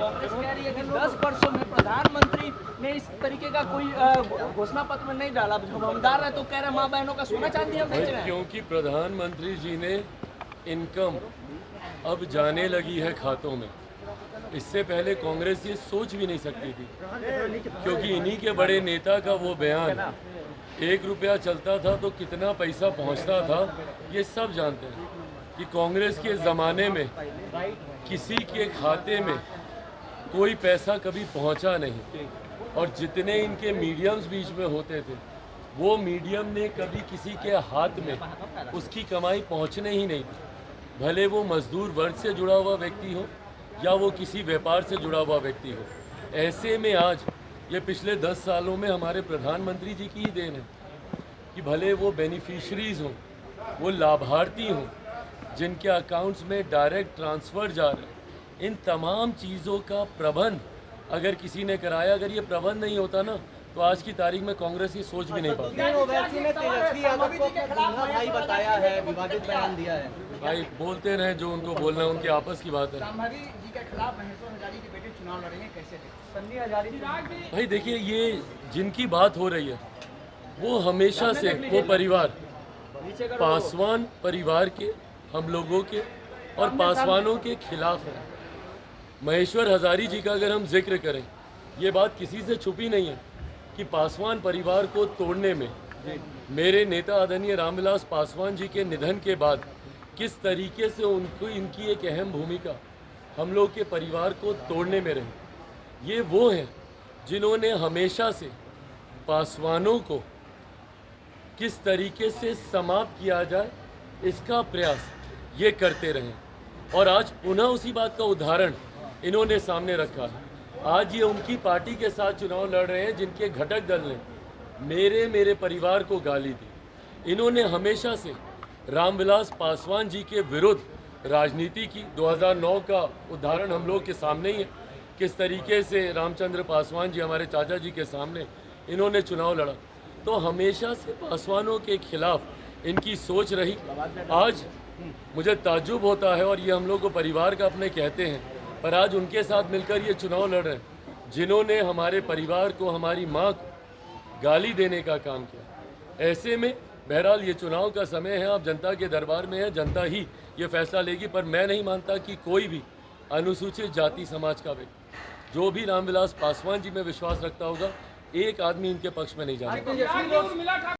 कांग्रेस कह रही है कि 10 वर्षों में प्रधानमंत्री ने इस तरीके का कोई घोषणा पत्र में नहीं डाला। जमानदार है तो कह रहे माँ बहनों का सोना चांदी हम बेच रहे हैं। क्योंकि प्रधानमंत्री जी ने इनकम अब जाने लगी है खातों में। इससे पहले कांग्रेस ये सोच भी नहीं सकती थी, क्योंकि इन्हीं के बड़े नेता का वो बयान, 1 रुपया चलता था तो कितना पैसा पहुंचता था, ये सब जानते हैं कि कांग्रेस के ज़माने में किसी के खाते में कोई पैसा कभी पहुंचा नहीं। और जितने इनके मीडियम्स बीच में होते थे, वो मीडियम ने कभी किसी के हाथ में उसकी कमाई पहुंचने ही नहीं दी, भले वो मजदूर वर्ग से जुड़ा हुआ व्यक्ति हो या वो किसी व्यापार से जुड़ा हुआ व्यक्ति हो। ऐसे में आज ये पिछले 10 सालों में हमारे प्रधानमंत्री जी की ही देन है कि भले वो बेनिफिशरीज़ हों, वो लाभार्थी हों, जिनके अकाउंट्स में डायरेक्ट ट्रांसफ़र जा रहे हैं, इन तमाम चीज़ों का प्रबंध अगर किसी ने कराया, अगर ये प्रबंध नहीं होता ना, तो आज की तारीख में कांग्रेस ये सोच भी नहीं पाती। ओवैसी ने तेजस्वी यादव को अपना दूल्हा भाई बताया है, विवादित बयान दिया है। भाई बोलते रहे जो उनको बोलना है, उनकी आपस की बात है। संभावी जी के खिलाफ महेश्वर हजारी के बेटे चुनाव लड़ेंगे, कैसे देखें? सन्नी हजारी भाई देखिए, ये जिनकी बात हो रही है वो हमेशा से वो परिवार, पासवान परिवार के, हम लोगों के और पासवानों के खिलाफ है। महेश्वर हजारी जी का अगर हम जिक्र करें, ये बात किसी से छुपी नहीं है कि पासवान परिवार को तोड़ने में मेरे नेता आदरणीय रामविलास पासवान जी के निधन के बाद किस तरीके से उनको इनकी एक अहम भूमिका हम लोग के परिवार को तोड़ने में रही। ये वो हैं जिन्होंने हमेशा से पासवानों को किस तरीके से समाप्त किया जाए इसका प्रयास ये करते रहे, और आज पुनः उसी बात का उदाहरण इन्होंने सामने रखा है। आज ये उनकी पार्टी के साथ चुनाव लड़ रहे हैं जिनके घटक दल ने मेरे परिवार को गाली दी। इन्होंने हमेशा से रामविलास पासवान जी के विरुद्ध राजनीति की। 2009 का उदाहरण हम लोग के सामने ही है, किस तरीके से रामचंद्र पासवान जी हमारे चाचा जी के सामने इन्होंने चुनाव लड़ा। तो हमेशा से पासवानों के खिलाफ इनकी सोच रही। आज मुझे ताज्जुब होता है, और ये हम लोग को परिवार का अपने कहते हैं, पर आज उनके साथ मिलकर ये चुनाव लड़ रहे हैं जिन्होंने हमारे परिवार को, हमारी माँ को गाली देने का काम किया। ऐसे में बहरहाल ये चुनाव का समय है, आप जनता के दरबार में है, जनता ही ये फैसला लेगी। पर मैं नहीं मानता कि कोई भी अनुसूचित जाति समाज का व्यक्ति जो भी रामविलास पासवान जी में विश्वास रखता होगा, एक आदमी इनके पक्ष में नहीं जाएगा।